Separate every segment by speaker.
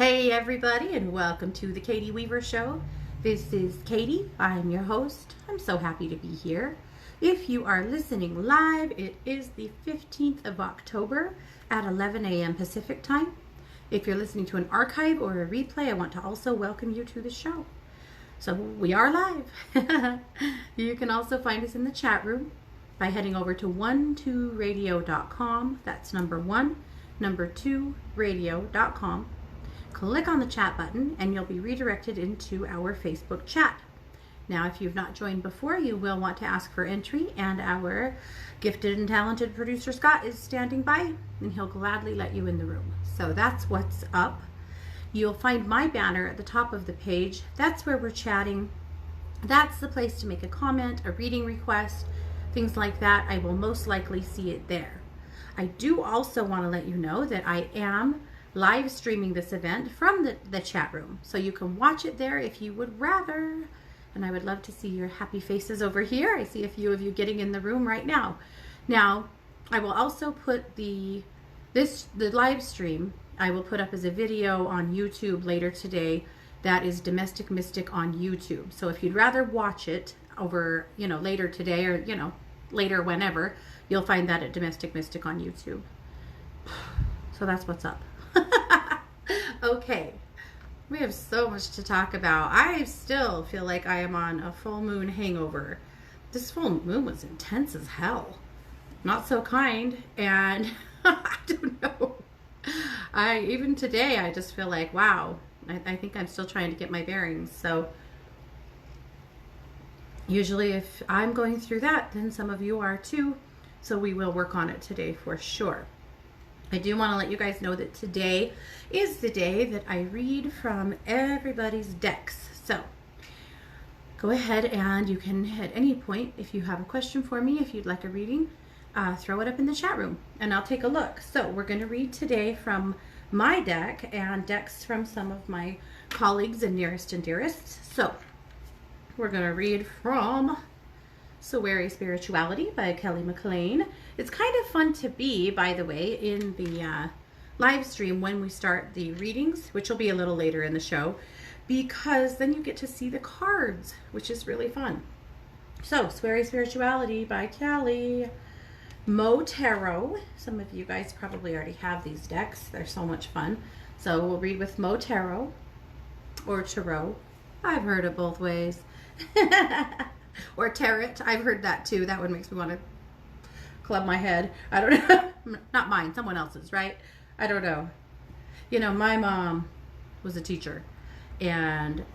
Speaker 1: Hey everybody, and welcome to the Katie Weaver Show. This is Katie. I'm your host. I'm so happy to be here. If you are listening live, it is the 15th of October at 11 a.m. Pacific time. If you're listening to an archive or a replay, I want to also welcome you to the show. So we are live. You can also find us in the chat room by heading over to 12radio.com. That's number 2 radio.com. Click on the chat button and you'll be redirected into our Facebook chat. Now, if you've not joined before, you will want to ask for entry, and our gifted and talented producer Scott is standing by and he'll gladly let you in the room. So that's what's up. You'll find my banner at the top of the page. That's where we're chatting. That's the place to make a comment, a reading request, things like that. I will most likely see it there. I do also want to let you know that I am live streaming this event from the chat room, so you can watch it there if you would rather, and I would love to see your happy faces over here. I see a few of you getting in the room right now. Now, I will also put the live stream I will put up as a video on YouTube later today. That is Domestic Mystic on YouTube. So if you'd rather watch it over, later today, or later whenever, you'll find that at Domestic Mystic on YouTube. So that's what's up. Okay, we have so much to talk about. I still feel like I am on a full moon hangover. This full moon was intense as hell. Not so kind, and I don't know. Even today, I just feel like, wow, I think I'm still trying to get my bearings. So usually if I'm going through that, then some of you are too. So we will work on it today for sure. I do want to let you guys know that today is the day that I read from everybody's decks. So go ahead and you can, at any point, if you have a question for me, if you'd like a reading, throw it up in the chat room and I'll take a look. So we're going to read today from my deck and decks from some of my colleagues and nearest and dearests. So we're going to read from Shimmering Spirituality by Kelly McLean. It's kind of fun to be, by the way, in the live stream when we start the readings, which will be a little later in the show, because then you get to see the cards, which is really fun. So, Shimmering Spirituality by Kelly. Mo Tarot. Some of you guys probably already have these decks. They're so much fun. So we'll read with Mo Tarot or Tarot. I've heard it both ways. Or tarot. I've heard that too. That one makes me want to club my head. I don't know. Not mine, someone else's, right? I don't know. My mom was a teacher, and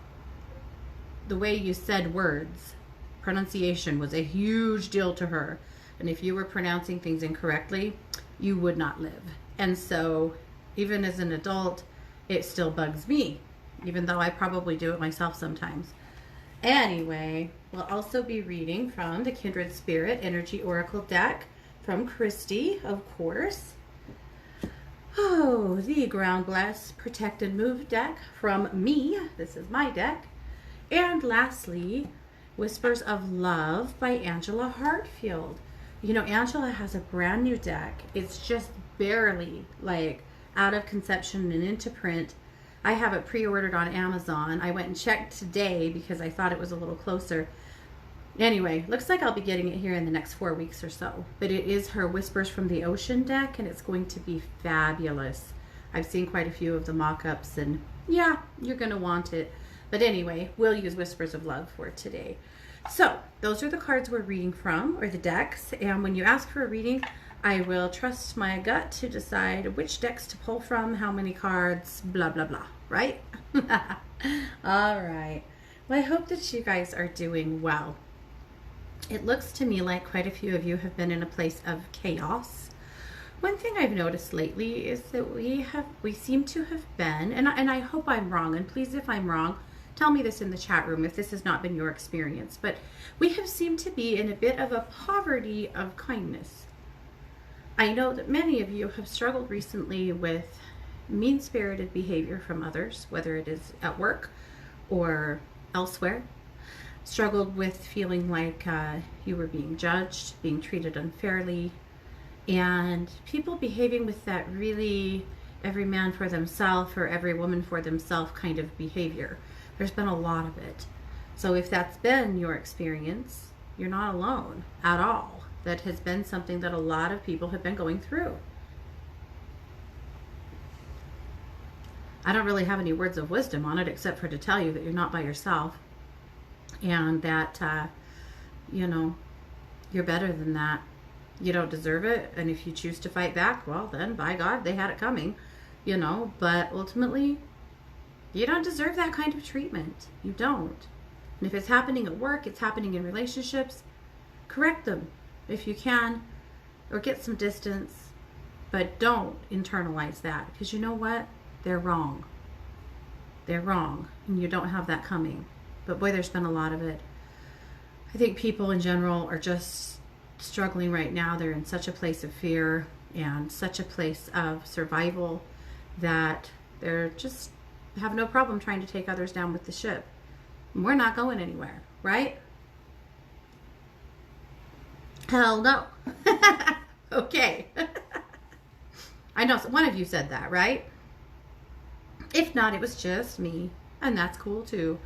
Speaker 1: the way you said words, pronunciation was a huge deal to her. And if you were pronouncing things incorrectly, you would not live. And so even as an adult, it still bugs me, even though I probably do it myself sometimes. Anyway, we'll also be reading from the Kindred Spirit Energy Oracle deck from Christy, of course. Oh, the Ground Bless Protect and Move deck from me. This is my deck. And lastly, Whispers of Love by Angela Hartfield. Angela has a brand new deck. It's just barely out of conception and into print. I have it pre-ordered on Amazon. I went and checked today because I thought it was a little closer. Anyway, looks like I'll be getting it here in the next 4 weeks or so. But it is her Whispers from the Ocean deck, and it's going to be fabulous. I've seen quite a few of the mock-ups, and yeah, you're going to want it. But anyway, we'll use Whispers of Love for today. So, those are the cards we're reading from, or the decks. And when you ask for a reading, I will trust my gut to decide which decks to pull from, how many cards, blah, blah, blah, right? All right. Well, I hope that you guys are doing well. It looks to me like quite a few of you have been in a place of chaos. One thing I've noticed lately is that we seem to have been, and I hope I'm wrong, and please, if I'm wrong, tell me this in the chat room if this has not been your experience, but we have seemed to be in a bit of a poverty of kindness. I know that many of you have struggled recently with mean-spirited behavior from others, whether it is at work or elsewhere. Struggled with feeling like you were being judged, being treated unfairly, and people behaving with that really every man for themselves or every woman for themselves kind of behavior. There's been a lot of it. So if that's been your experience, you're not alone at all. That has been something that a lot of people have been going through. I don't really have any words of wisdom on it except for to tell you that you're not by yourself, and that, you know, you're better than that. You don't deserve it, and if you choose to fight back, well, then by God, they had it coming, you know, but ultimately, you don't deserve that kind of treatment. You don't. And if it's happening at work, it's happening in relationships, correct them if you can, or get some distance, but don't internalize that, because you know what? They're wrong. They're wrong, and you don't have that coming. But boy, there's been a lot of it. I think people in general are just struggling right now. They're in such a place of fear and such a place of survival that they're just have no problem trying to take others down with the ship. And we're not going anywhere, right? Hell no. Okay. I know one of you said that, right? If not, it was just me, and that's cool too.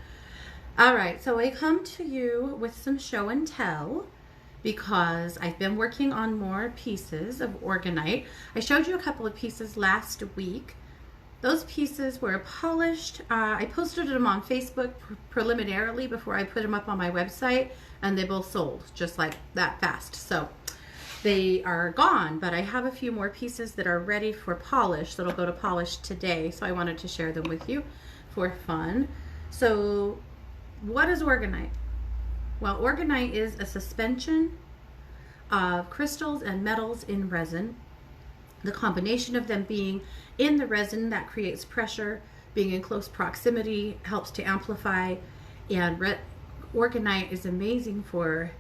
Speaker 1: All right, so I come to you with some show and tell because I've been working on more pieces of Organite. I showed you a couple of pieces last week. Those pieces were polished. I posted them on Facebook preliminarily before I put them up on my website, and they both sold just like that fast. So they are gone, but I have a few more pieces that are ready for polish that'll go to polish today. So I wanted to share them with you for fun. So what is Organite? Well, Organite is a suspension of crystals and metals in resin. The combination of them being in the resin that creates pressure, being in close proximity helps to amplify, and Organite is amazing for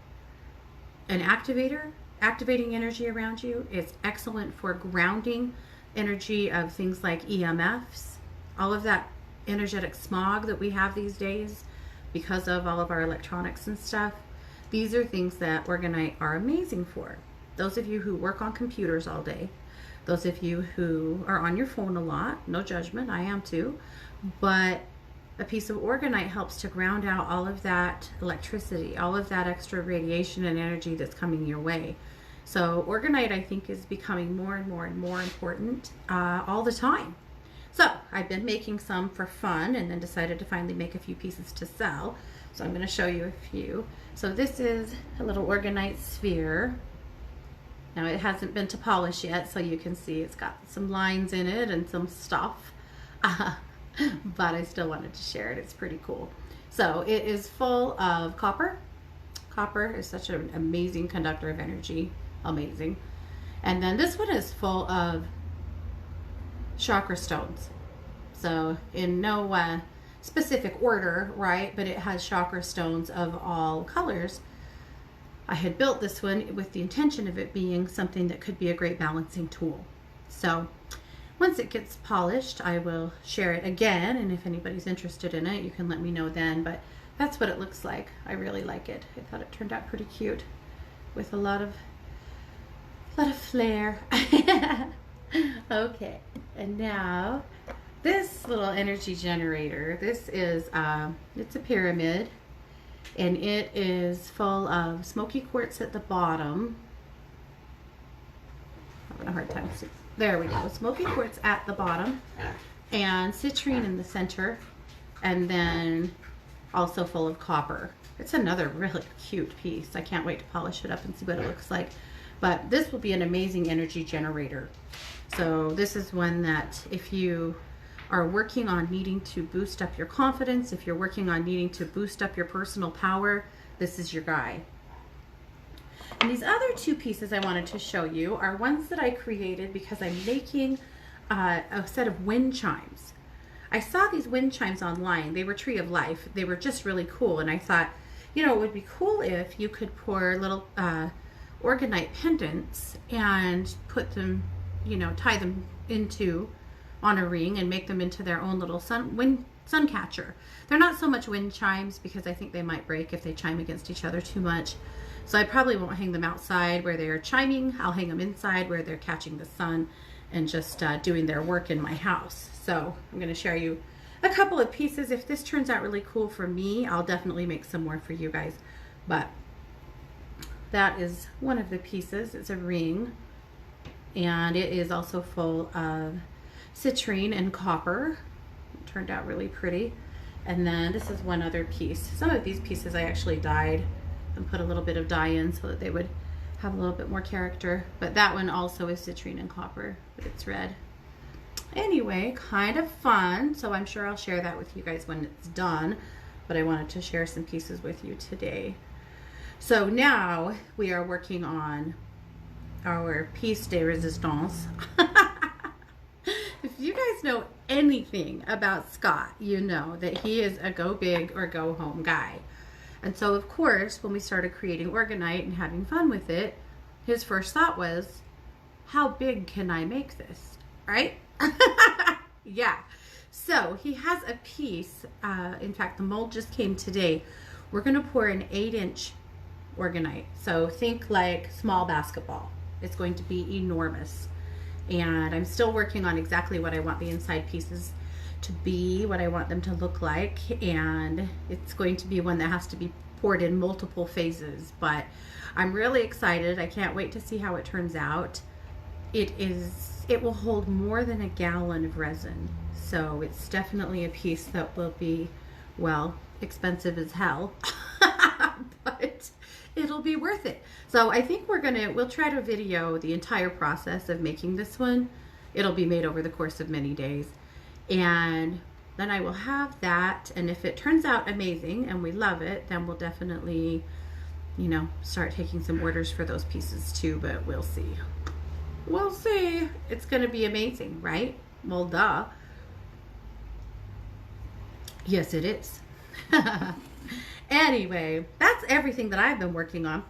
Speaker 1: an activator, activating energy around you. It's excellent for grounding energy of things like EMFs, all of that energetic smog that we have these days because of all of our electronics and stuff. These are things that Organite are amazing for. Those of you who work on computers all day, those of you who are on your phone a lot, no judgment, I am too, but a piece of Organite helps to ground out all of that electricity, all of that extra radiation and energy that's coming your way. So Organite, I think, is becoming more and more and more important all the time. So I've been making some for fun and then decided to finally make a few pieces to sell. So I'm going to show you a few. So this is a little Organite sphere. Now it hasn't been to polish yet, so you can see it's got some lines in it and some stuff. But I still wanted to share it. It's pretty cool. So it is full of copper. Copper is such an amazing conductor of energy. Amazing. And then this one is full of chakra stones. So in no specific order, right? But it has chakra stones of all colors. I had built this one with the intention of it being something that could be a great balancing tool. So once it gets polished, I will share it again, and if anybody's interested in it, you can let me know then. But that's what it looks like. I really like it. I thought it turned out pretty cute with a lot of flair. Okay, and now this little energy generator, this is it's a pyramid, and it is full of smoky quartz at the bottom. Having a hard time seeing. There we go, smoky quartz at the bottom and citrine in the center, and then also full of copper. It's another really cute piece. I can't wait to polish it up and see what it looks like. But this will be an amazing energy generator. So this is one that if you are working on needing to boost up your confidence, if you're working on needing to boost up your personal power, this is your guy. And these other two pieces I wanted to show you are ones that I created because I'm making a set of wind chimes. I saw these wind chimes online. They were Tree of Life. They were just really cool. And I thought, you know, it would be cool if you could pour little Organite pendants and put them, you know, tie them into on a ring and make them into their own little sun catcher. They're not so much wind chimes because I think they might break if they chime against each other too much. So I probably won't hang them outside where they're chiming. I'll hang them inside where they're catching the sun and just doing their work in my house. So I'm going to share you a couple of pieces. If this turns out really cool for me, I'll definitely make some more for you guys. But that is one of the pieces. It's a ring, and it is also full of citrine and copper. It turned out really pretty. And then this is one other piece. Some of these pieces I actually dyed and put a little bit of dye in so that they would have a little bit more character. But that one also is citrine and copper, but it's red. Anyway, kind of fun. So I'm sure I'll share that with you guys when it's done. But I wanted to share some pieces with you today. So now we are working on our piece de resistance. If you guys know anything about Scott, you know that he is a go big or go home guy. And so, of course, when we started creating Organite and having fun with it, his first thought was, how big can I make this, right? Yeah. So he has a piece. In fact, the mold just came today. We're going to pour an 8-inch Organite. So think like small basketball. It's going to be enormous. And I'm still working on exactly what I want the inside pieces to be, what I want them to look like, and it's going to be one that has to be poured in multiple phases. But I'm really excited. I can't wait to see how it turns out. It will hold more than a gallon of resin, so it's definitely a piece that will be, well, expensive as hell. But it'll be worth it. So I think we'll try to video the entire process of making this one. It'll be made over the course of many days. And then I will have that. And if it turns out amazing and we love it, then we'll definitely, start taking some orders for those pieces too, but we'll see. We'll see. It's going to be amazing, right? Well, duh. Yes, it is. Anyway, that's everything that I've been working on.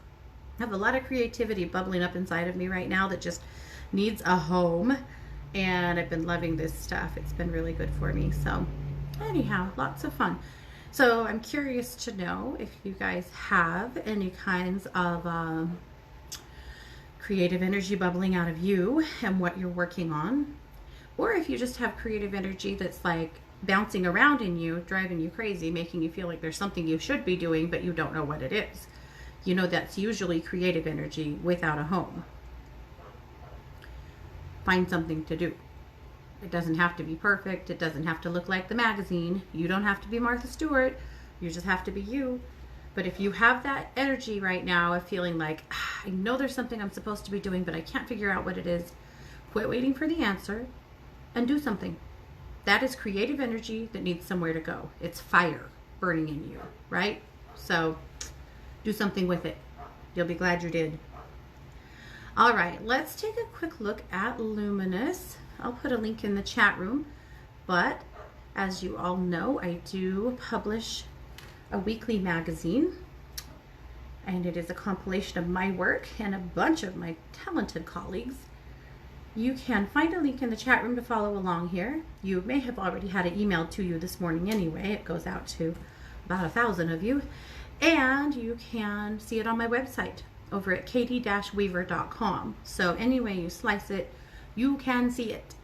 Speaker 1: I have a lot of creativity bubbling up inside of me right now that just needs a home. And I've been loving this stuff. It's been really good for me. So anyhow, lots of fun. So I'm curious to know if you guys have any kinds of creative energy bubbling out of you and what you're working on. Or if you just have creative energy that's like bouncing around in you, driving you crazy, making you feel like there's something you should be doing, but you don't know what it is. That's usually creative energy without a home. Find something to do. It doesn't have to be perfect. It doesn't have to look like the magazine. You don't have to be Martha Stewart. You just have to be you. But if you have that energy right now of feeling like, I know there's something I'm supposed to be doing, but I can't figure out what it is, quit waiting for the answer and do something. That is creative energy that needs somewhere to go. It's fire burning in you, right? So do something with it. You'll be glad you did. All right, let's take a quick look at Luminous. I'll put a link in the chat room, but as you all know, I do publish a weekly magazine, and it is a compilation of my work and a bunch of my talented colleagues. You can find a link in the chat room to follow along here. You may have already had it emailed to you this morning anyway. It goes out to about 1,000 of you. And you can see it on my website over at katie-weaver.com. So any way you slice it, you can see it.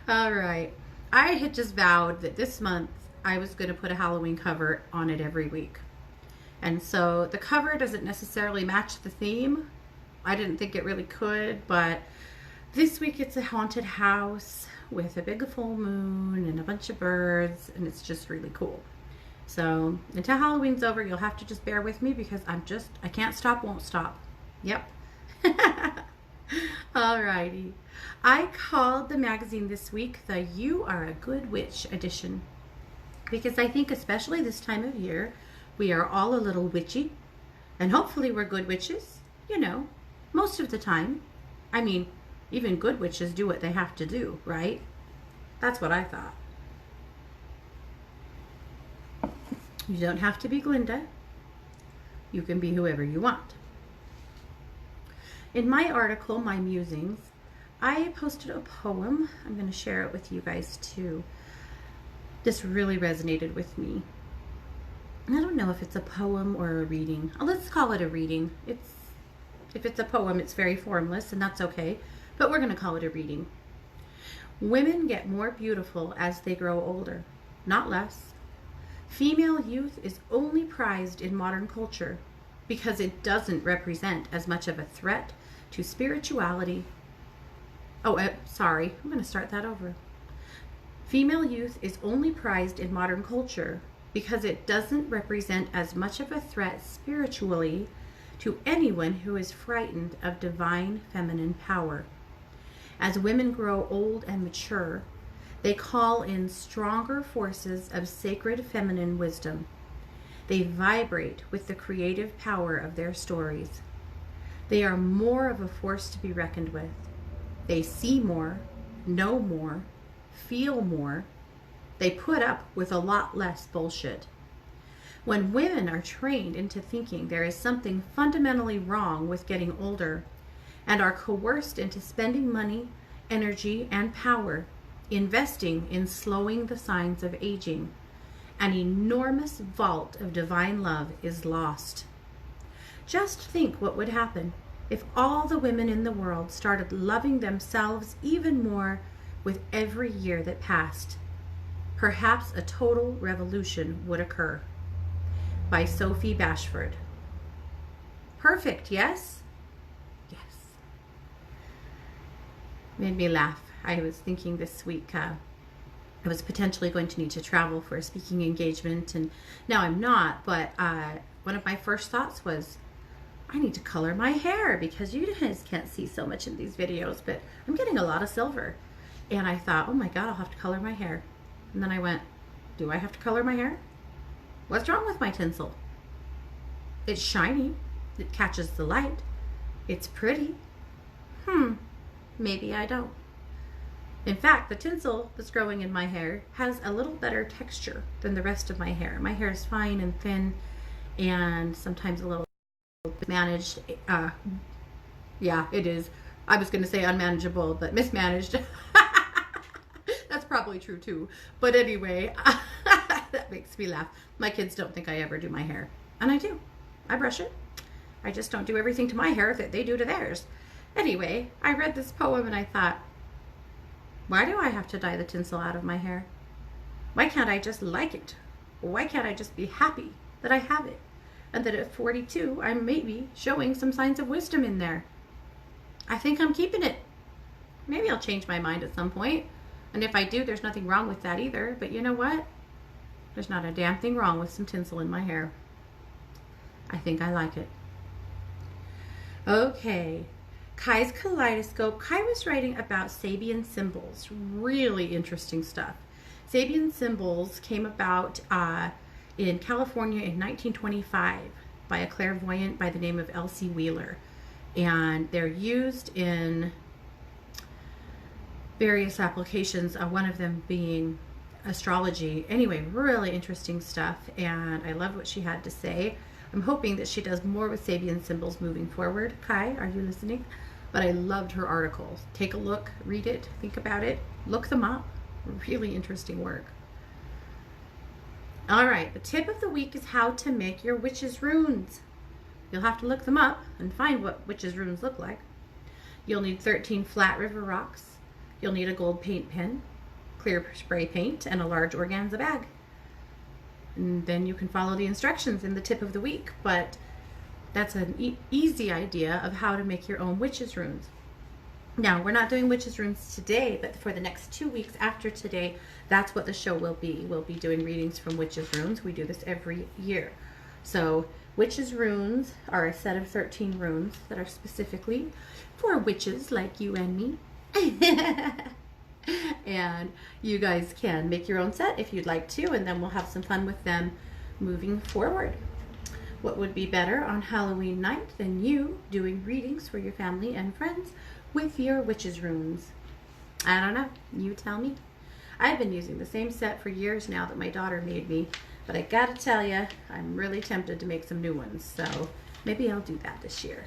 Speaker 1: All right. I had just vowed that this month I was going to put a Halloween cover on it every week. And so the cover doesn't necessarily match the theme. I didn't think it really could, but this week it's a haunted house with a big full moon and a bunch of birds, and it's just really cool. So until Halloween's over, you'll have to just bear with me because I can't stop, won't stop. Yep. Alrighty. I called the magazine this week the You Are a Good Witch edition because I think especially this time of year, we are all a little witchy, and hopefully we're good witches, most of the time. I mean, even good witches do what they have to do, right? That's what I thought. You don't have to be Glinda. You can be whoever you want. In my article, My Musings, I posted a poem. I'm going to share it with you guys too. This really resonated with me. I don't know if it's a poem or a reading. Let's call it a reading. If it's a poem, it's very formless, and that's okay. but we're going to call it a reading. Women get more beautiful as they grow older, not less. Female youth is only prized in modern culture because it doesn't represent as much of a threat to spirituality. Sorry, I'm going to start that over. Female youth is only prized in modern culture because it doesn't represent as much of a threat spiritually to anyone who is frightened of divine feminine power. As women grow old and mature, they call in stronger forces of sacred feminine wisdom. They vibrate with the creative power of their stories. They are more of a force to be reckoned with. They see more, know more, feel more. They put up with a lot less bullshit. When women are trained into thinking there is something fundamentally wrong with getting older and are coerced into spending money, energy, and power investing in slowing the signs of aging, an enormous vault of divine love is lost. Just think what would happen if all the women in the world started loving themselves even more with every year that passed. Perhaps a total revolution would occur. By Sophie Bashford. Perfect, yes? Yes. Made me laugh. I was thinking this week I was potentially going to need to travel for a speaking engagement, and now I'm not, but one of my first thoughts was, I need to color my hair because you guys can't see so much in these videos, but I'm getting a lot of silver. And I thought, oh my God, I'll have to color my hair. And then I went, do I have to color my hair? What's wrong with my tinsel? It's shiny. It catches the light. It's pretty. Maybe I don't. In fact, the tinsel that's growing in my hair has a little better texture than the rest of my hair. My hair is fine and thin and sometimes a little managed. Yeah, it is. I was going to say unmanageable, but mismanaged. That's probably true too. But anyway, that makes me laugh. My kids don't think I ever do my hair. And I do. I brush it. I just don't do everything to my hair that they do to theirs. Anyway, I read this poem and I thought, why do I have to dye the tinsel out of my hair? Why can't I just like it? Why can't I just be happy that I have it? And that at 42, I'm maybe showing some signs of wisdom in there. I think I'm keeping it. Maybe I'll change my mind at some point. And if I do, there's nothing wrong with that either. But you know what? There's not a damn thing wrong with some tinsel in my hair. I think I like it. Okay. Kai's Kaleidoscope. Kai was writing about Sabian symbols. Really interesting stuff. Sabian symbols came about in California in 1925 by a clairvoyant by the name of Elsie Wheeler. And they're used in various applications, one of them being astrology. Anyway, really interesting stuff, and I love what she had to say. I'm hoping that she does more with Sabian symbols moving forward. Kai, are you listening? But I loved her article. Take a look, read it, think about it, look them up. Really interesting work. All right, the tip of the week is how to make your witch's runes. You'll have to look them up and find what witch's runes look like. You'll need 13 flat river rocks. You'll need a gold paint pen, clear spray paint, and a large organza bag. And then you can follow the instructions in the tip of the week, but that's an easy idea of how to make your own witch's runes. Now, we're not doing witch's runes today, but for the next 2 weeks after today, that's what the show will be. We'll be doing readings from witch's runes. We do this every year. So witch's runes are a set of 13 runes that are specifically for witches like you and me. And you guys can make your own set if you'd like to, and then we'll have some fun with them moving forward. What would be better on Halloween night than you doing readings for your family and friends with your witch's runes? I don't know. You tell me. I've been using the same set for years now that my daughter made me, but I gotta tell you, I'm really tempted to make some new ones, so maybe I'll do that this year.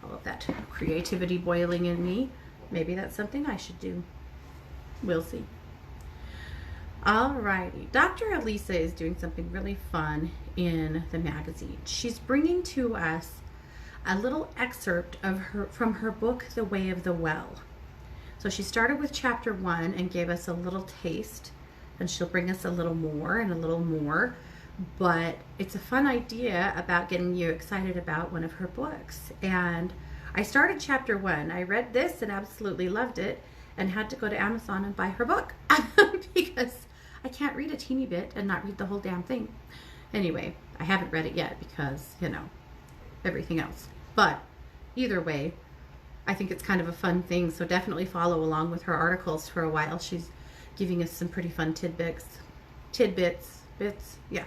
Speaker 1: All of that creativity boiling in me, maybe that's something I should do. We'll see. Alrighty, Dr. Elisa is doing something really fun in the magazine. She's bringing to us a little excerpt of from her book, The Way of the Well. So she started with chapter 1 and gave us a little taste, and she'll bring us a little more and a little more. But it's a fun idea about getting you excited about one of her books. And I started chapter 1. I read this and absolutely loved it and had to go to Amazon and buy her book because I can't read a teeny bit and not read the whole damn thing. Anyway, I haven't read it yet because, you know, everything else. But either way, I think it's kind of a fun thing, so definitely follow along with her articles for a while. She's giving us some pretty fun bits, yeah.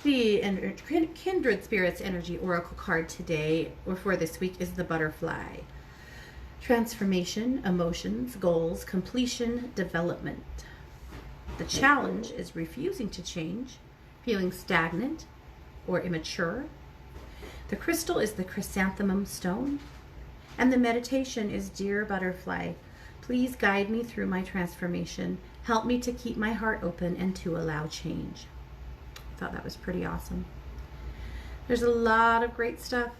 Speaker 1: The Kindred Spirits Energy Oracle card today, or for this week, is the Butterfly. Transformation, emotions, goals, completion, development. The challenge is refusing to change, feeling stagnant or immature. The crystal is the chrysanthemum stone. And the meditation is, Dear Butterfly, please guide me through my transformation. Help me to keep my heart open and to allow change. I thought that was pretty awesome. There's a lot of great stuff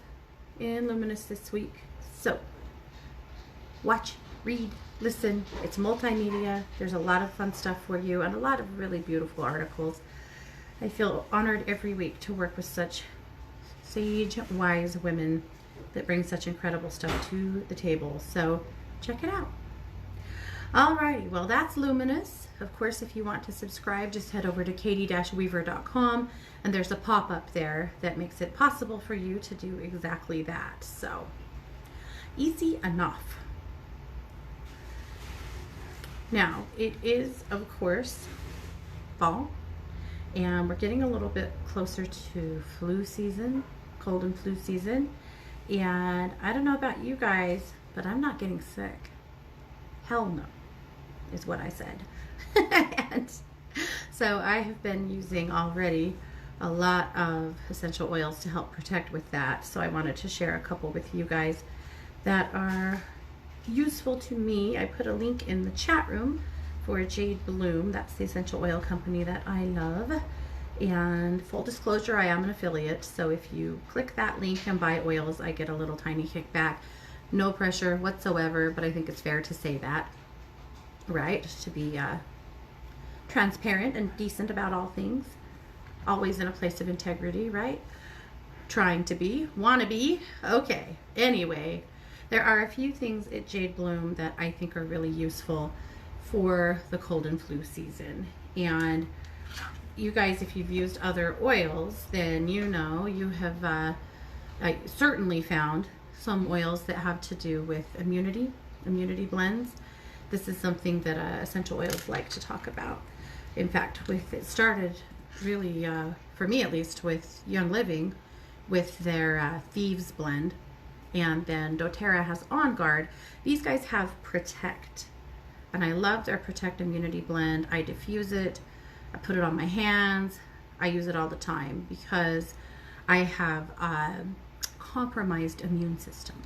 Speaker 1: in Luminous this week. So watch, read, listen. It's multimedia. There's a lot of fun stuff for you and a lot of really beautiful articles. I feel honored every week to work with such sage, wise women that bring such incredible stuff to the table. So check it out. Alrighty, well, that's Luminous. Of course, if you want to subscribe, just head over to katie-weaver.com, and there's a pop-up there that makes it possible for you to do exactly that. So easy enough. Now, it is, of course, fall, and we're getting a little bit closer to flu season, cold and flu season. And I don't know about you guys, but I'm not getting sick. Hell no, is what I said. And so I have been using already a lot of essential oils to help protect with that. So I wanted to share a couple with you guys that are useful to me. I put a link in the chat room for Jade Bloom. That's the essential oil company that I love. And full disclosure, I am an affiliate, so if you click that link and buy oils, I get a little tiny kickback. No pressure whatsoever, but I think it's fair to say that, right? Just to be transparent and decent about all things. Always in a place of integrity, right? Trying to be, wanna be. Okay, anyway, there are a few things at Jade Bloom that I think are really useful for the cold and flu season. And you guys, if you've used other oils, then you know you have I certainly found some oils that have to do with immunity blends. This is something that essential oils like to talk about. In fact, it started really, for me at least, with Young Living with their Thieves blend. And then doTERRA has On Guard. These guys have Protect. And I love their Protect Immunity blend. I diffuse it. I put it on my hands. I use it all the time because I have a compromised immune system.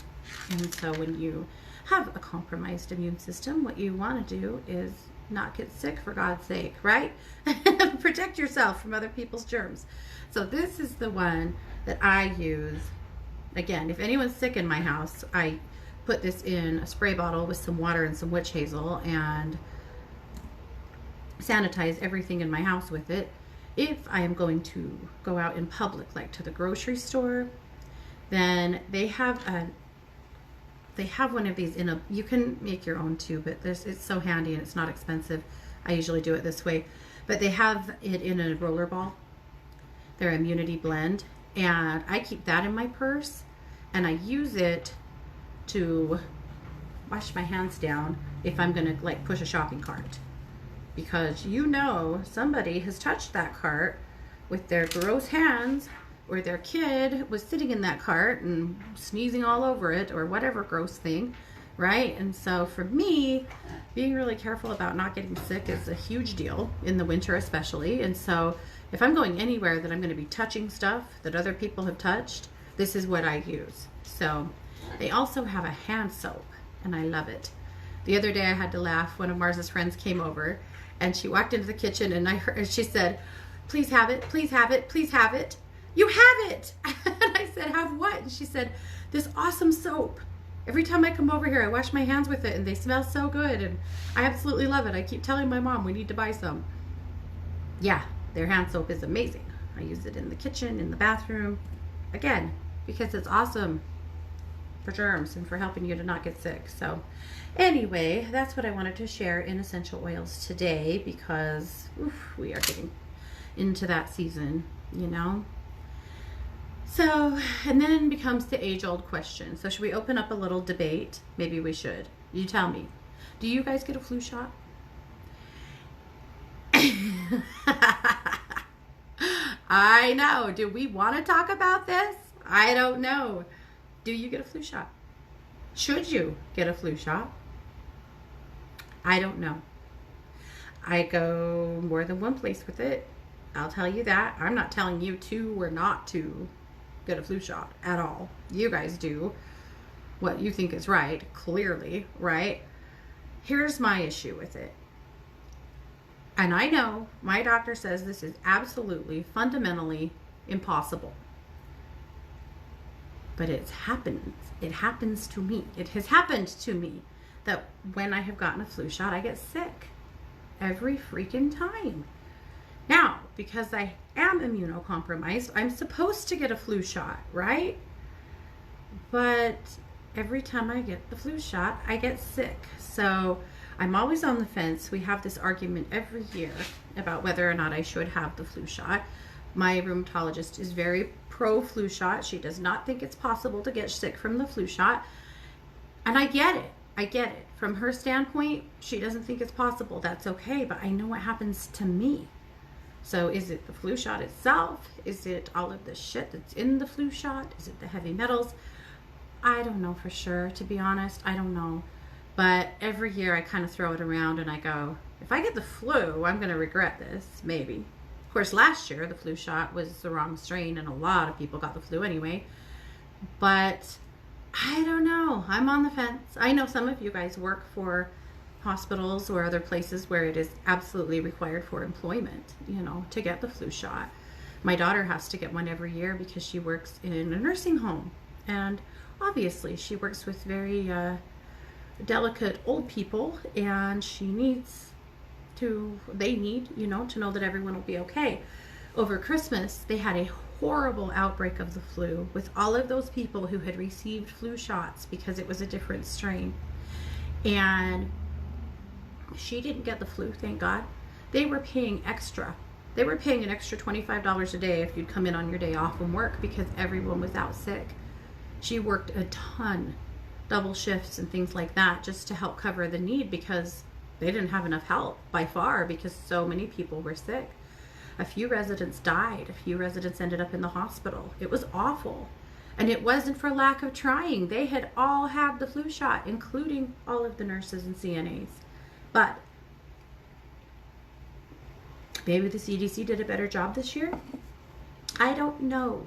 Speaker 1: And so when you have a compromised immune system, what you want to do is not get sick, for God's sake, right? Protect yourself from other people's germs. So this is the one that I use. Again, if anyone's sick in my house, I put this in a spray bottle with some water and some witch hazel and sanitize everything in my house with it. If I am going to go out in public, like to the grocery store, then they have one of these in a, you can make your own too, but it's so handy and it's not expensive. I usually do it this way, but they have it in a roller ball, their immunity blend, and I keep that in my purse and I use it to wash my hands down if I'm gonna like push a shopping cart, because you know somebody has touched that cart with their gross hands, or their kid was sitting in that cart and sneezing all over it, or whatever gross thing, right? And so for me, being really careful about not getting sick is a huge deal in the winter especially. And so if I'm going anywhere that I'm going to be touching stuff that other people have touched, this is what I use. So they also have a hand soap and I love it. The other day I had to laugh. One of Mars's friends came over and she walked into the kitchen and I heard, she said, "Please have it, please have it, please have it. You have it." And I said, have what? And she said, this awesome soap. Every time I come over here, I wash my hands with it, and they smell so good, and I absolutely love it. I keep telling my mom we need to buy some. Yeah, their hand soap is amazing. I use it in the kitchen, in the bathroom. Again, because it's awesome for germs and for helping you to not get sick. So anyway, that's what I wanted to share in essential oils today, because we are getting into that season, you know. So, and then becomes the age-old question. So should we open up a little debate? Maybe we should. You tell me. Do you guys get a flu shot? I know. Do we want to talk about this? I don't know. Do you get a flu shot? Should you get a flu shot? I don't know. I go more than one place with it. I'll tell you that. I'm not telling you to or not to get a flu shot at all. You guys do what you think is right, clearly, right? Here's my issue with it. And I know my doctor says this is absolutely, fundamentally impossible. But it happens. It happens to me. It has happened to me that when I have gotten a flu shot, I get sick every freaking time. Now, because I am immunocompromised, I'm supposed to get a flu shot, right? But every time I get the flu shot, I get sick. So I'm always on the fence. We have this argument every year about whether or not I should have the flu shot. My rheumatologist is very pro flu shot. She does not think it's possible to get sick from the flu shot. And I get it. I get it. From her standpoint, she doesn't think it's possible. That's okay. But I know what happens to me. So is it the flu shot itself? Is it all of the shit that's in the flu shot? Is it the heavy metals? I don't know for sure, to be honest. I don't know. But every year I kind of throw it around and I go, if I get the flu, I'm going to regret this, maybe. Of course, last year the flu shot was the wrong strain and a lot of people got the flu anyway. But I don't know. I'm on the fence. I know some of you guys work for hospitals or other places where it is absolutely required for employment, you know, to get the flu shot. My daughter has to get one every year because she works in a nursing home. And obviously she works with very delicate old people, and they need, you know, to know that everyone will be okay. Over Christmas, they had a horrible outbreak of the flu with all of those people who had received flu shots because it was a different strain. And she didn't get the flu, thank God. They were paying extra. They were paying an extra $25 a day if you'd come in on your day off from work because everyone was out sick. She worked a ton, double shifts and things like that, just to help cover the need because they didn't have enough help by far because so many people were sick. A few residents died. A few residents ended up in the hospital. It was awful. And it wasn't for lack of trying. They had all had the flu shot, including all of the nurses and CNAs. But maybe the CDC did a better job this year. I don't know.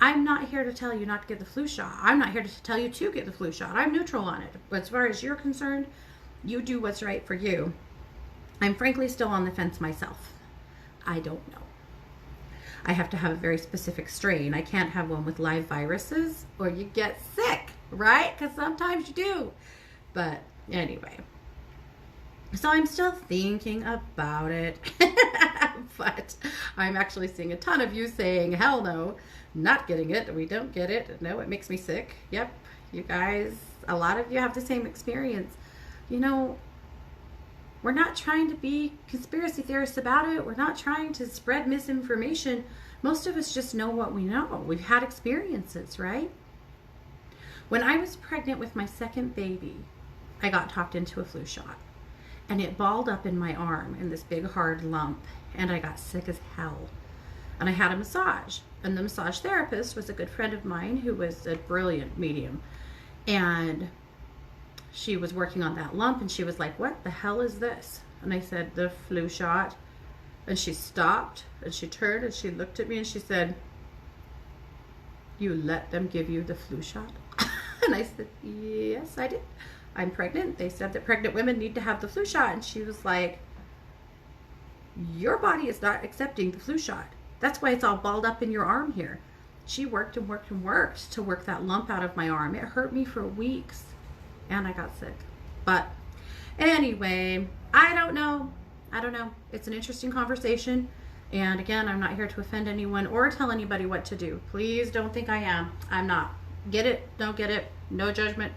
Speaker 1: I'm not here to tell you not to get the flu shot. I'm not here to tell you to get the flu shot. I'm neutral on it. But as far as you're concerned, you do what's right for you. I'm frankly still on the fence myself. I don't know. I have to have a very specific strain. I can't have one with live viruses or you get sick, right? Because sometimes you do. But anyway. So I'm still thinking about it. But I'm actually seeing a ton of you saying, hell no, not getting it. We don't get it. No, it makes me sick. Yep. You guys, a lot of you have the same experience. You know, we're not trying to be conspiracy theorists about it. We're not trying to spread misinformation. Most of us just know what we know. We've had experiences, right? When I was pregnant with my second baby, I got talked into a flu shot. And it balled up in my arm in this big hard lump. And I got sick as hell. And I had a massage. And the massage therapist was a good friend of mine who was a brilliant medium. And she was working on that lump and she was like, what the hell is this? And I said, the flu shot. And she stopped and she turned and she looked at me and she said, you let them give you the flu shot? And I said, yes, I did. I'm pregnant. They said that pregnant women need to have the flu shot. And she was like, your body is not accepting the flu shot. That's why it's all balled up in your arm here. she worked and worked and worked to work that lump out of my arm. It hurt me for weeks and I got sick. But anyway, I don't know. It's an interesting conversation. And again, I'm not here to offend anyone or tell anybody what to do. Please don't think I am. I'm not. Get it, don't get it, no judgment.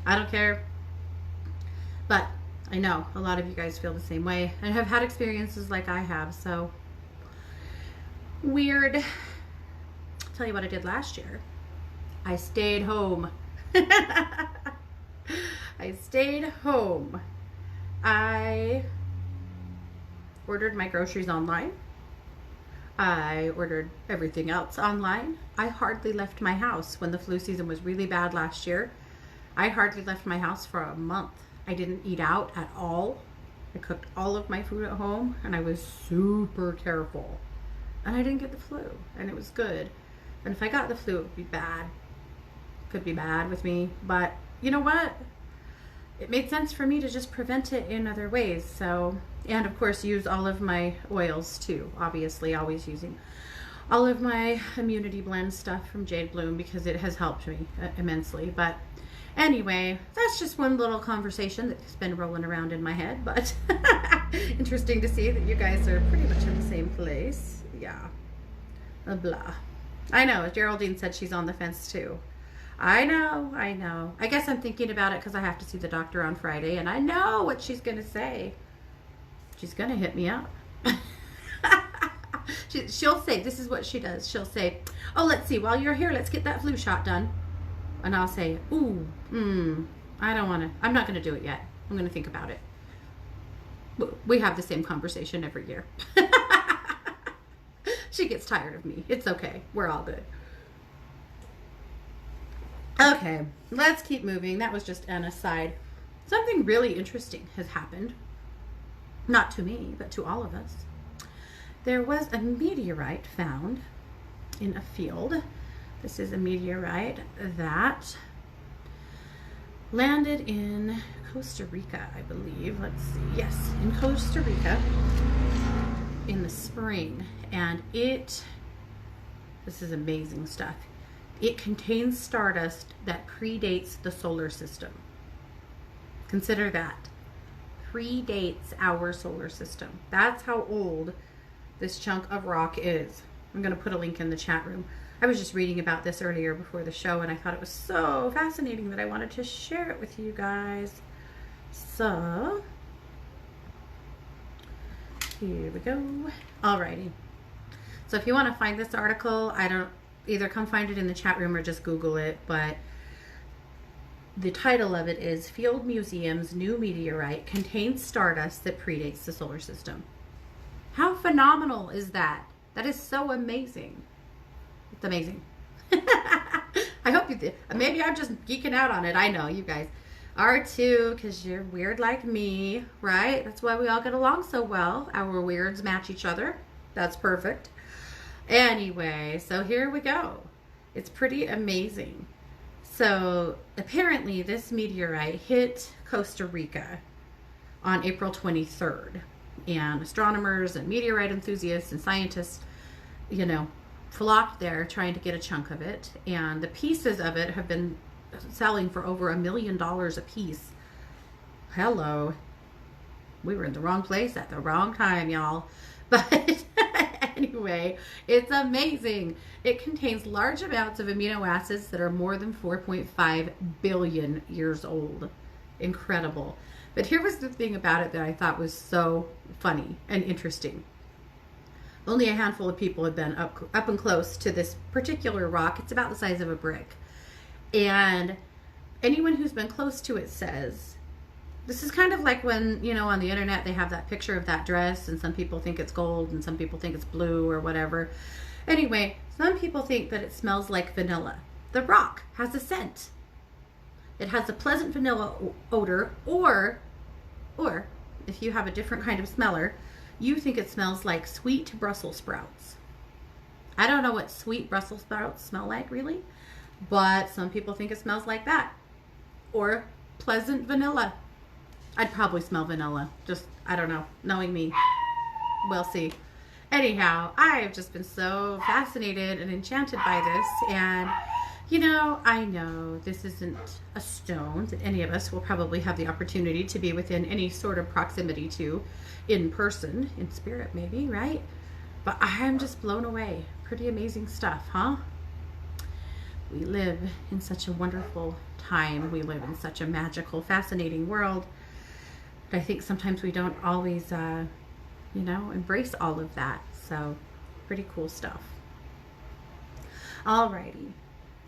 Speaker 1: I don't care. But I know a lot of you guys feel the same way and have had experiences like I have. So weird. I'll tell you what I did last year. I stayed home. I stayed home. I ordered my groceries online. I ordered everything else online. I hardly left my house when the flu season was really bad last year. I hardly left my house for a month. I didn't eat out at all. I cooked all of my food at home and I was super careful. And I didn't get the flu and it was good. And if I got the flu, it would be bad. Could be bad with me. But you know what? It made sense for me to just prevent it in other ways. So, and of course use all of my oils too. Obviously always using all of my immunity blend stuff from Jade Bloom because it has helped me immensely. But anyway, that's just one little conversation that's been rolling around in my head, but interesting to see that you guys are pretty much in the same place. Yeah. Blah. I know, Geraldine said she's on the fence too. I know. I guess I'm thinking about it because I have to see the doctor on Friday, and I know what she's going to say. She's going to hit me up. She'll say, this is what she does. She'll say, oh, let's see, while you're here, let's get that flu shot done. And I'll say, I don't want to, I'm not going to do it yet. I'm going to think about it. We have the same conversation every year. She gets tired of me. It's okay. We're all good. Okay, let's keep moving. That was just an aside. Something really interesting has happened. Not to me, but to all of us. There was a meteorite found in a field. This is a meteorite that landed in Costa Rica, I believe. Let's see. Yes, in Costa Rica in the spring. And this is amazing stuff. It contains stardust that predates the solar system. Consider that. Predates our solar system. That's how old this chunk of rock is. I'm going to put a link in the chat room. I was just reading about this earlier before the show, and I thought it was so fascinating that I wanted to share it with you guys. So, here we go. Alrighty. So if you want to find this article, either come find it in the chat room or just Google it, but the title of it is Field Museum's New Meteorite Contains Stardust That Predates the Solar System. How phenomenal is that? That is so amazing. It's amazing. I hope you did. Maybe I'm just geeking out on it. I know you guys are too, because you're weird like me, right? That's why we all get along so well. Our weirds match each other. That's perfect. Anyway, so here we go. It's pretty amazing. So apparently this meteorite hit Costa Rica on April 23rd. And astronomers and meteorite enthusiasts and scientists, flocked there trying to get a chunk of it. And the pieces of it have been selling for over $1 million a piece. Hello. We were in the wrong place at the wrong time, y'all. But anyway, it's amazing. It contains large amounts of amino acids that are more than 4.5 billion years old. Incredible. But here was the thing about it that I thought was so funny and interesting. Only a handful of people have been up and close to this particular rock. It's about the size of a brick. And anyone who's been close to it says, this is kind of like when, on the internet they have that picture of that dress and some people think it's gold and some people think it's blue or whatever. Anyway, some people think that it smells like vanilla. The rock has a scent. It has a pleasant vanilla odor, or if you have a different kind of smeller, you think it smells like sweet Brussels sprouts. I don't know what sweet Brussels sprouts smell like really, but some people think it smells like that. Or pleasant vanilla. I'd probably smell vanilla. Just, I don't know. Knowing me, we'll see. Anyhow, I've just been so fascinated and enchanted by this. And, you know, I know this isn't a stone that any of us will probably have the opportunity to be within any sort of proximity to in person, in spirit maybe, right? But I'm just blown away. Pretty amazing stuff, huh? We live in such a wonderful time. We live in such a magical, fascinating world. But I think sometimes we don't always, embrace all of that. So, pretty cool stuff. Alrighty.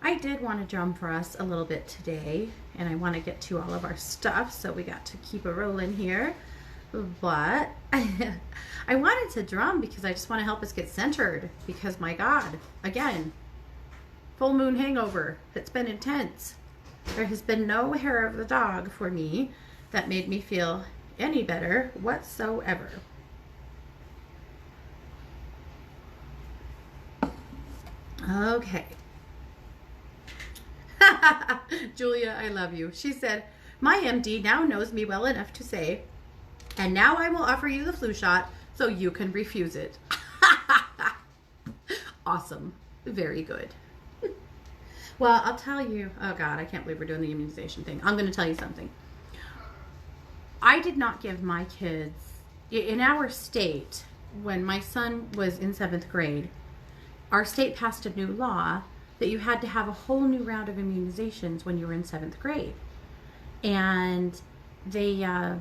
Speaker 1: I did want to drum for us a little bit today, and I want to get to all of our stuff, so we got to keep it rolling here. But I wanted to drum because I just want to help us get centered, because my God, again, full moon hangover. It's been intense. There has been no hair of the dog for me that made me feel any better whatsoever. Okay. Julia, I love you. She said, my MD now knows me well enough to say, and now I will offer you the flu shot so you can refuse it. Awesome. Very good. Well, I'll tell you, oh God, I can't believe we're doing the immunization thing. I'm going to tell you something. I did not give my kids, in our state, when my son was in 7th grade, our state passed a new law that you had to have a whole new round of immunizations when you were in 7th grade. And I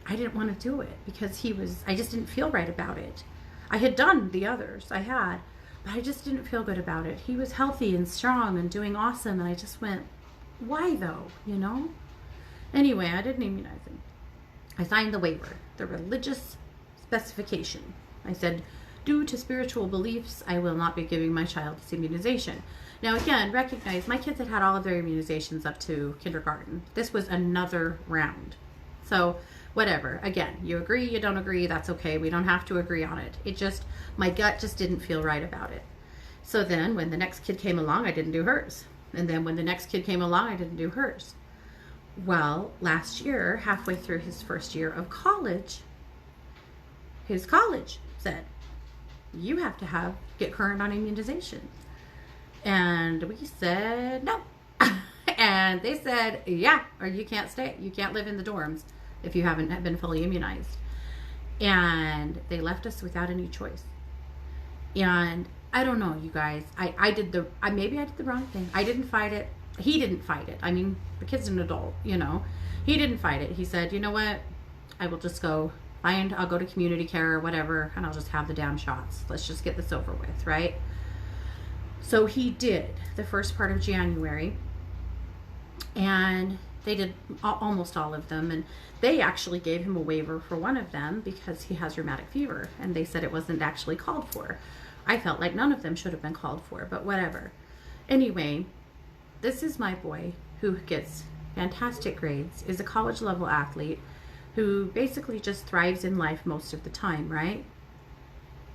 Speaker 1: didn't want to do it because I just didn't feel right about it. I had done the others, but I just didn't feel good about it. He was healthy and strong and doing awesome, and I just went, why though, Anyway, I didn't immunize him. I signed the waiver, the religious specification. I said, due to spiritual beliefs, I will not be giving my child this immunization. Now again, recognize my kids had all of their immunizations up to kindergarten. This was another round. So whatever, again, you agree, you don't agree, that's okay. We don't have to agree on it. My gut just didn't feel right about it. So then when the next kid came along, I didn't do hers. And then when the next kid came along, I didn't do hers. Well, last year, halfway through his first year of college, his college said, you have to get current on immunization. And we said no. And they said, yeah, or you can't stay. You can't live in the dorms if you haven't been fully immunized. And they left us without any choice. And I don't know, you guys. Maybe I did the wrong thing. I didn't fight it. He didn't fight it. I mean, the kid's an adult, He didn't fight it. He said, you know what? I will just go I'll go to community care or whatever, and I'll just have the damn shots. Let's just get this over with, right? So he did the first part of January, and they did almost all of them, and they actually gave him a waiver for one of them because he has rheumatic fever, and they said it wasn't actually called for. I felt like none of them should have been called for, but whatever. Anyway, this is my boy who gets fantastic grades, is a college level athlete, who basically just thrives in life most of the time, right?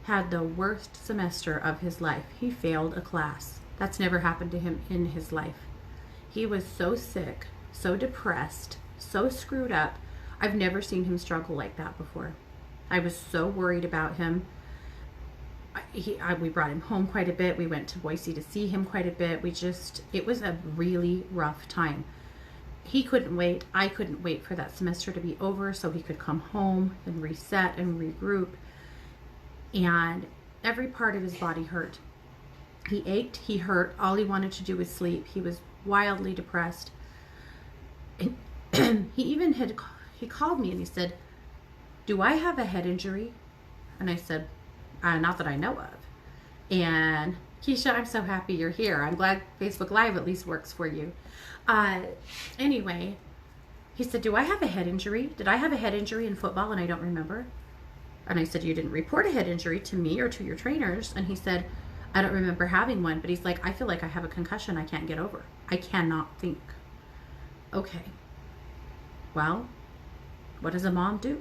Speaker 1: Had the worst semester of his life. He failed a class. That's never happened to him in his life. He was so sick, so depressed, so screwed up. I've never seen him struggle like that before. I was so worried about him. We brought him home quite a bit. We went to Boise to see him quite a bit. It was a really rough time. He couldn't wait. I couldn't wait for that semester to be over so he could come home and reset and regroup. And every part of his body hurt. He ached, he hurt. All he wanted to do was sleep. He was wildly depressed. And he called me and he said, do I have a head injury? And I said, not that I know of. And Keisha, I'm so happy you're here. I'm glad Facebook Live at least works for you. Anyway, he said, do I have a head injury? Did I have a head injury in football and I don't remember? And I said, you didn't report a head injury to me or to your trainers. And he said, I don't remember having one. But he's like, I feel like I have a concussion I can't get over. I cannot think. Okay. Well, what does a mom do?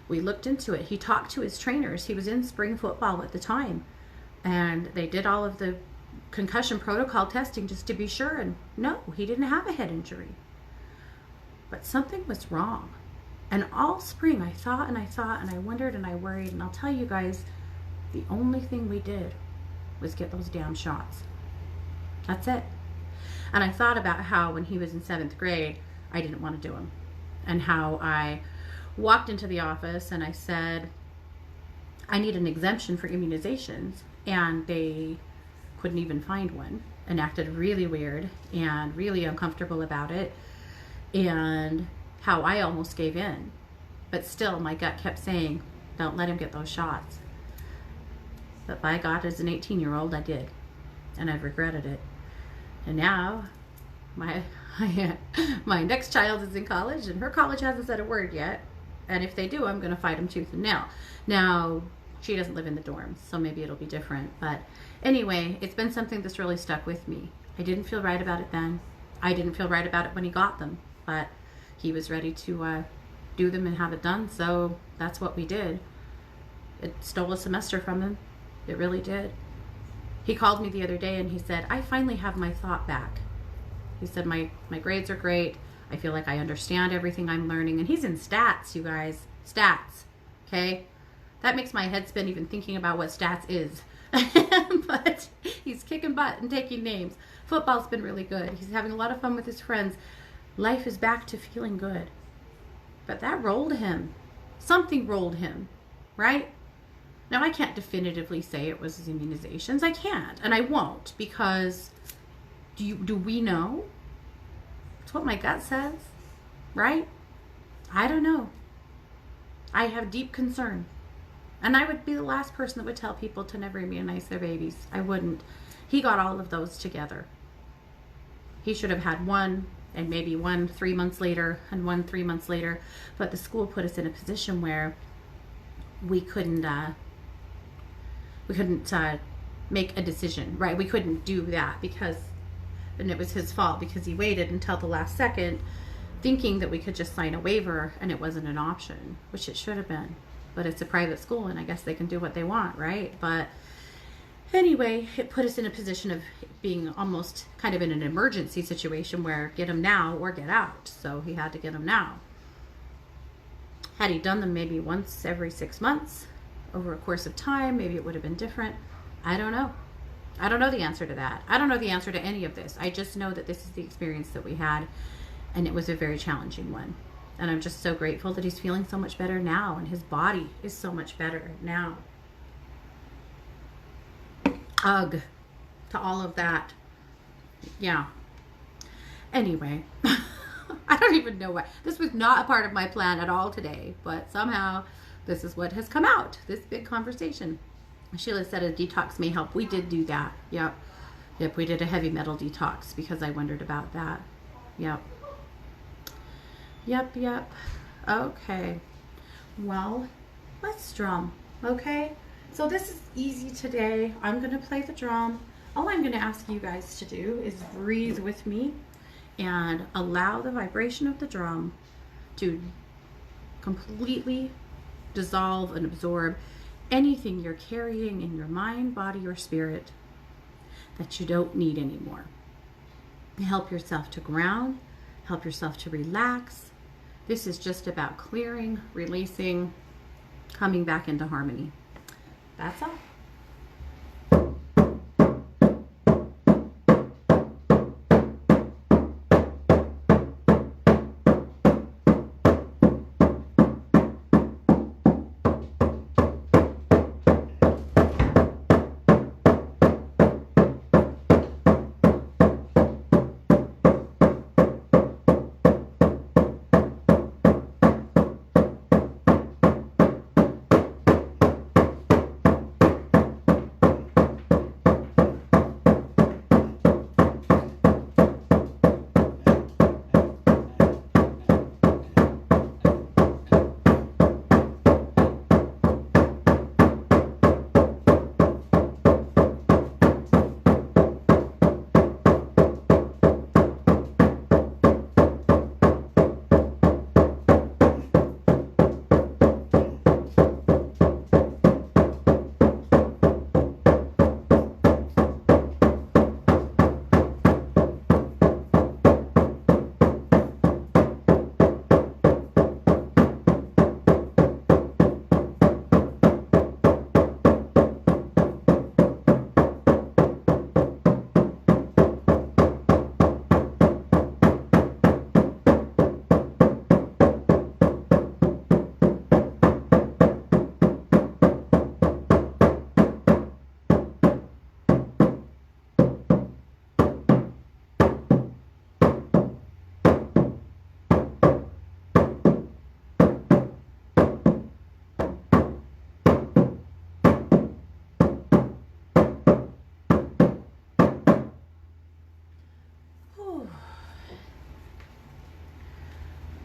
Speaker 1: We looked into it. He talked to his trainers. He was in spring football at the time. And they did all of the concussion protocol testing just to be sure. And no, he didn't have a head injury. But something was wrong. And all spring I thought and I thought and I wondered and I worried. And I'll tell you guys, the only thing we did was get those damn shots. That's it. And I thought about how when he was in 7th grade, I didn't want to do them. And how I walked into the office and I said, I need an exemption for immunizations. And they couldn't even find one and acted really weird and really uncomfortable about it. And how I almost gave in. But still, my gut kept saying, don't let him get those shots. But by God, as an 18-year-old, I did. And I've regretted it. And now, my next child is in college, and her college hasn't said a word yet. And if they do, I'm going to fight them tooth and nail. Now, she doesn't live in the dorms, so maybe it'll be different. But anyway, it's been something that's really stuck with me. I didn't feel right about it then. I didn't feel right about it when he got them. But he was ready to do them and have it done, so that's what we did. It stole a semester from him. It really did. He called me the other day and he said, I finally have my thought back. He said, my grades are great. I feel like I understand everything I'm learning. And he's in stats, you guys. Stats. Okay? That makes my head spin even thinking about what stats is. But he's kicking butt and taking names. Football's been really good. He's having a lot of fun with his friends. Life is back to feeling good. But that rolled him. Something rolled him, right? Now, I can't definitively say it was his immunizations. I can't, and I won't, because do we know? It's what my gut says, right? I don't know. I have deep concern. And I would be the last person that would tell people to never immunize their babies. I wouldn't. He got all of those together. He should have had one, and maybe one 3 months later, and one 3 months later. But the school put us in a position where we couldn't make a decision, right? We couldn't do that because, and it was his fault because he waited until the last second thinking that we could just sign a waiver, and it wasn't an option, which it should have been. But it's a private school, and I guess they can do what they want, right? But anyway, it put us in a position of being almost kind of in an emergency situation where get him now or get out. So he had to get him now. Had he done them maybe once every 6 months over a course of time, maybe it would have been different. I don't know. I don't know the answer to that. I don't know the answer to any of this. I just know that this is the experience that we had, and it was a very challenging one. And I'm just so grateful that he's feeling so much better now, and his body is so much better now. Ugh, to all of that. Yeah. Anyway, I don't even know why. This was not a part of my plan at all today, but somehow this is what has come out, this big conversation. Sheila said a detox may help. We did do that. Yep. Yep, we did a heavy metal detox because I wondered about that. Yep. Yep. Okay. Well, let's drum. Okay? So this is easy today. I'm going to play the drum. All I'm going to ask you guys to do is breathe with me and allow the vibration of the drum to completely dissolve and absorb anything you're carrying in your mind, body, or spirit that you don't need anymore. Help yourself to ground. Help yourself to relax. This is just about clearing, releasing, coming back into harmony. That's all.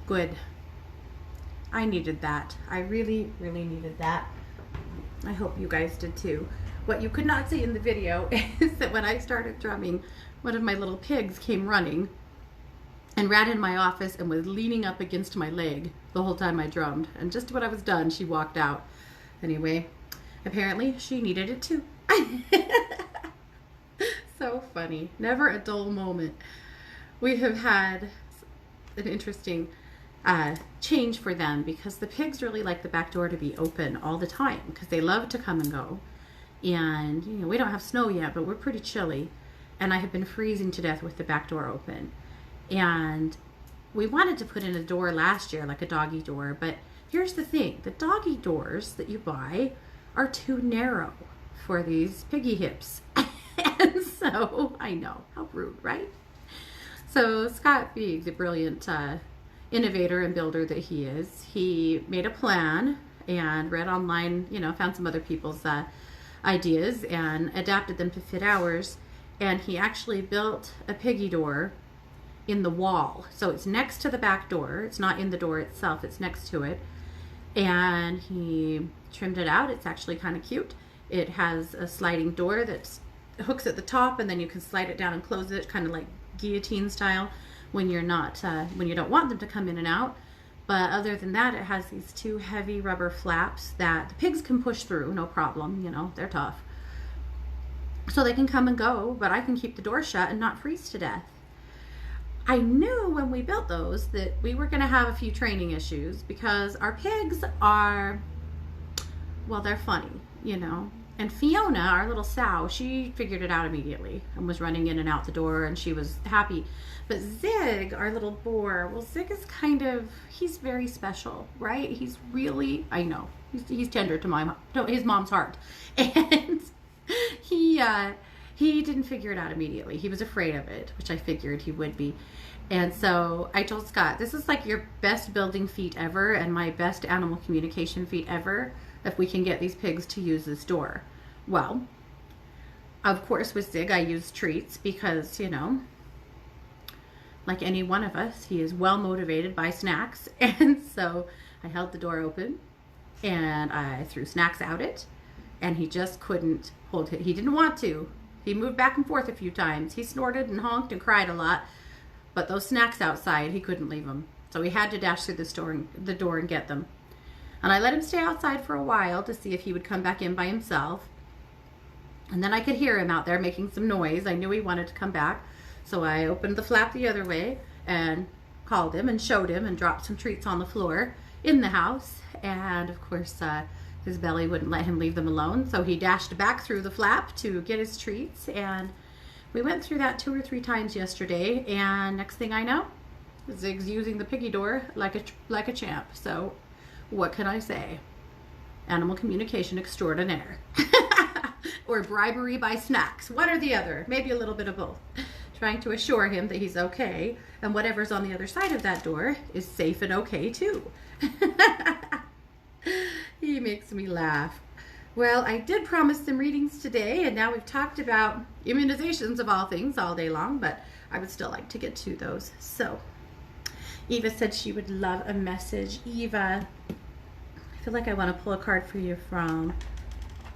Speaker 1: Good. I needed that. I really, really needed that. I hope you guys did too. What you could not see in the video is that when I started drumming, one of my little pigs came running and ran in my office and was leaning up against my leg the whole time I drummed. And just when I was done, she walked out. Anyway, apparently she needed it too. So funny. Never a dull moment. We have had an interesting change for them because the pigs really like the back door to be open all the time because they love to come and go. And you know, we don't have snow yet, but we're pretty chilly. And I have been freezing to death with the back door open. And we wanted to put in a door last year, like a doggy door, but here's the thing. The doggy doors that you buy are too narrow for these piggy hips. And so, I know, how rude, right? So Scott, being the brilliant innovator and builder that he is, he made a plan and read online, you know, found some other people's ideas and adapted them to fit ours. And he actually built a piggy door in the wall. So it's next to the back door. It's not in the door itself. It's next to it. And he trimmed it out. It's actually kind of cute. It has a sliding door that hooks at the top, and then you can slide it down and close it, kind of like guillotine style when you're not, when you don't want them to come in and out. But other than that, it has these two heavy rubber flaps that the pigs can push through, no problem. You know, they're tough. So they can come and go, but I can keep the door shut and not freeze to death. I knew when we built those that we were going to have a few training issues because our pigs are, well, they're funny, you know. And Fiona, our little sow, she figured it out immediately and was running in and out the door, and she was happy. But Zig, our little boar, well, Zig is kind of, he's very special, right? He's really, I know, he's tender to his mom's heart. And he didn't figure it out immediately. He was afraid of it, which I figured he would be. And so I told Scott, this is like your best building feat ever and my best animal communication feat ever if we can get these pigs to use this door. Well, of course with Zig I use treats because, you know, like any one of us, he is well motivated by snacks. And so I held the door open and I threw snacks out it, and he just couldn't hold it. He didn't want to. He moved back and forth a few times. He snorted and honked and cried a lot, but those snacks outside, he couldn't leave them. So he had to dash through the door and get them. And I let him stay outside for a while to see if he would come back in by himself. And then I could hear him out there making some noise. I knew he wanted to come back. So I opened the flap the other way and called him and showed him and dropped some treats on the floor in the house. And of course, his belly wouldn't let him leave them alone. So he dashed back through the flap to get his treats. And we went through that 2 or 3 times yesterday. And next thing I know, Zig's using the piggy door like a champ. So what can I say? Animal communication extraordinaire. Or bribery by snacks. One or the other. Maybe a little bit of both. Trying to assure him that he's okay. And whatever's on the other side of that door is safe and okay too. He makes me laugh. Well, I did promise some readings today, and now we've talked about immunizations of all things all day long, but I would still like to get to those. So, Eva said she would love a message. Eva, I feel like I want to pull a card for you from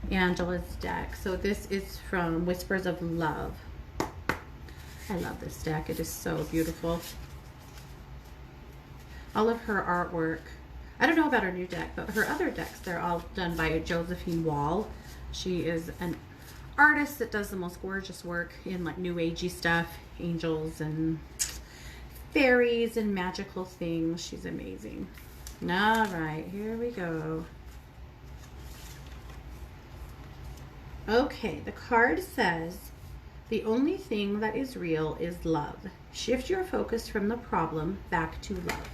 Speaker 1: Angela's deck. So this is from Whispers of Love. I love this deck. It is so beautiful. All of her artwork. I don't know about her new deck, but her other decks, they're all done by Josephine Wall. She is an artist that does the most gorgeous work in like new agey stuff, angels and fairies and magical things. She's amazing. All right, here we go. Okay, the card says, the only thing that is real is love. Shift your focus from the problem back to love.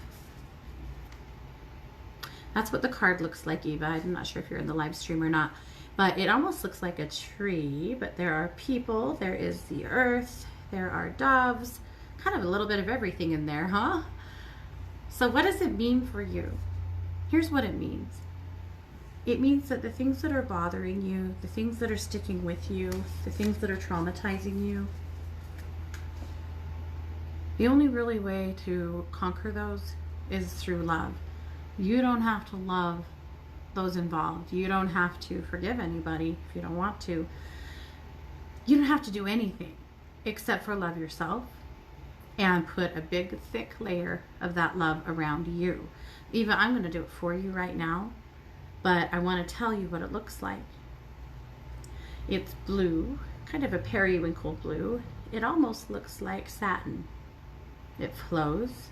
Speaker 1: That's what the card looks like, Eva. I'm not sure if you're in the live stream or not, but it almost looks like a tree, but there are people, there is the earth, there are doves, kind of a little bit of everything in there, huh? So what does it mean for you? Here's what it means. It means that the things that are bothering you, the things that are sticking with you, the things that are traumatizing you, the only really way to conquer those is through love. You don't have to love those involved. You don't have to forgive anybody if you don't want to. You don't have to do anything except for love yourself and put a big thick layer of that love around you. Eva, I'm going to do it for you right now, but I want to tell you what it looks like. It's blue, kind of a periwinkle blue. It almost looks like satin. It flows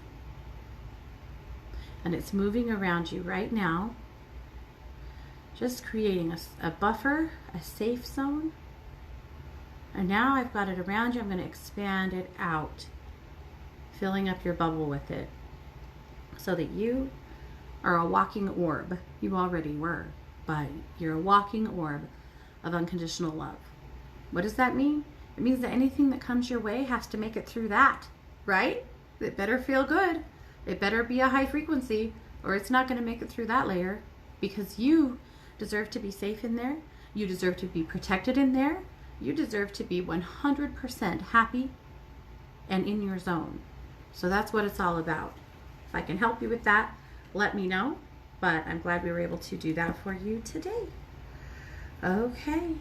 Speaker 1: and it's moving around you right now, just creating a buffer, a safe zone. And now I've got it around you. I'm going to expand it out, filling up your bubble with it so that you are a walking orb. You already were, but you're a walking orb of unconditional love. What does that mean? It means that anything that comes your way has to make it through that, right? It better feel good. It better be a high frequency, or it's not going to make it through that layer, because you deserve to be safe in there. You deserve to be protected in there. You deserve to be 100% happy and in your zone. So that's what it's all about. If I can help you with that, let me know. But I'm glad we were able to do that for you today. Okay.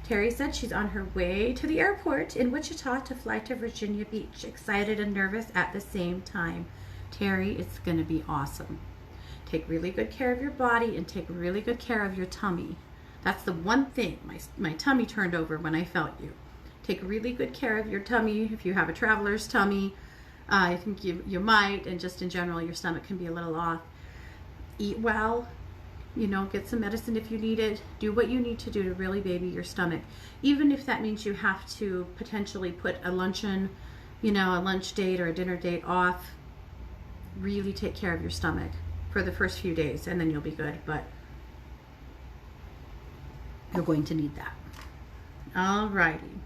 Speaker 1: Terry said she's on her way to the airport in Wichita to fly to Virginia Beach. Excited and nervous at the same time. Terry, it's going to be awesome. Take really good care of your body and take really good care of your tummy. That's the one thing. My tummy turned over when I felt you. Take really good care of your tummy. If you have a traveler's tummy, I think you might, and just in general, your stomach can be a little off. Eat well. You know, get some medicine if you need it. Do what you need to do to really baby your stomach. Even if that means you have to potentially put a luncheon, a lunch date or a dinner date off. Really take care of your stomach for the first few days, and then you'll be good, but you're going to need that. Alrighty.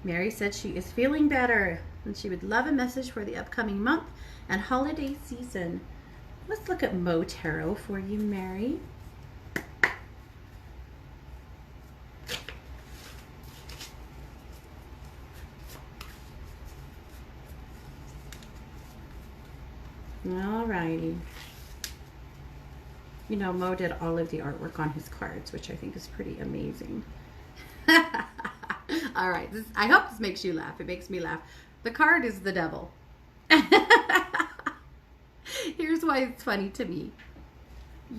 Speaker 1: Mary said she is feeling better and she would love a message for the upcoming month and holiday season. Let's look at Mo Tarot for you, Mary. Alrighty. Mo did all of the artwork on his cards, which I think is pretty amazing. All right. I hope this makes you laugh. It makes me laugh. The card is the devil. Here's why it's funny to me.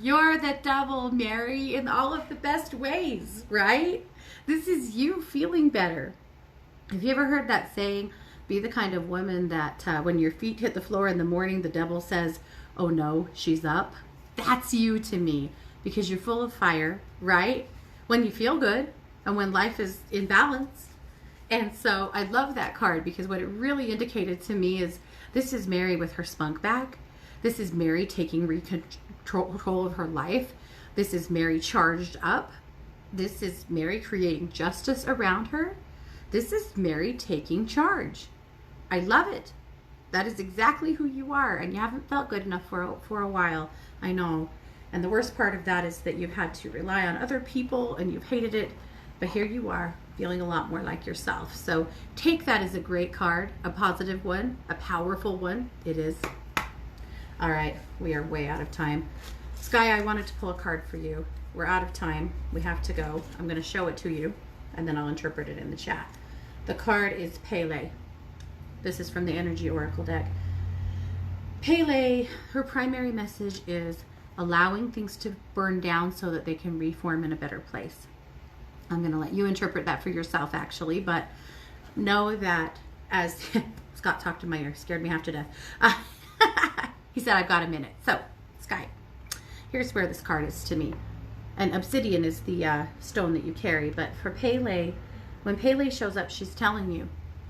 Speaker 1: You're the devil, Mary, in all of the best ways, right? This is you feeling better. Have you ever heard that saying, be the kind of woman that when your feet hit the floor in the morning, the devil says, oh no, she's up? That's you to me, because you're full of fire, right? When you feel good and when life is in balance. And so I love that card, because what it really indicated to me is this is Mary with her spunk back. This is Mary taking control of her life. This is Mary charged up. This is Mary creating justice around her. This is Mary taking charge. I love it. That is exactly who you are, and you haven't felt good enough for a while. I know. And the worst part of that is that you've had to rely on other people and you've hated it, but here you are feeling a lot more like yourself. So take that as a great card, a positive one, a powerful one. It is. All right, we are way out of time. Sky, I wanted to pull a card for you. We're out of time. We have to go. I'm going to show it to you, and then I'll interpret it in the chat. The card is Pele. This is from the Energy Oracle deck. Pele, her primary message is allowing things to burn down so that they can reform in a better place. I'm going to let you interpret that for yourself, actually, but know that as Scott talked in my ear, scared me half to death. He said, I've got a minute. So, Sky, here's where this card is to me. And obsidian is the stone that you carry, but for Pele, when Pele shows up, she's telling you,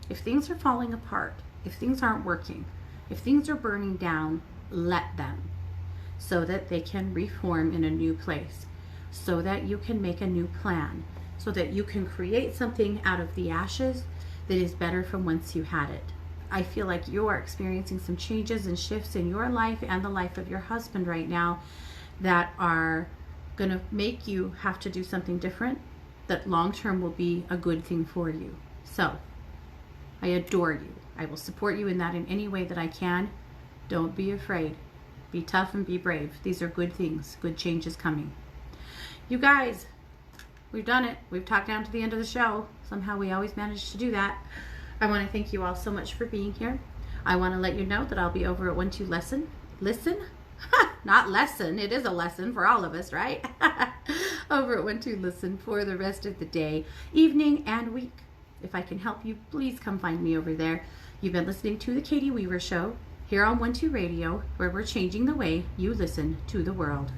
Speaker 1: if things are falling apart, if things aren't working, if things are burning down, let them, so that they can reform in a new place, so that you can make a new plan, so that you can create something out of the ashes that is better from whence you had it. I feel like you are experiencing some changes and shifts in your life and the life of your husband right now that are going to make you have to do something different that long term will be a good thing for you. So I adore you. I will support you in that in any way that I can. Don't be afraid. Be tough and be brave. These are good things. Good change is coming. You guys, we've done it. We've talked down to the end of the show. Somehow we always manage to do that. I want to thank you all so much for being here. I want to let you know that I'll be over at 1-2 Listen. Not lesson. It is a lesson for all of us, right? Over at 1-2 Listen for the rest of the day, evening, and week. If I can help you, please come find me over there. You've been listening to The Katie Weaver Show here on 1-2 Radio, where we're changing the way you listen to the world.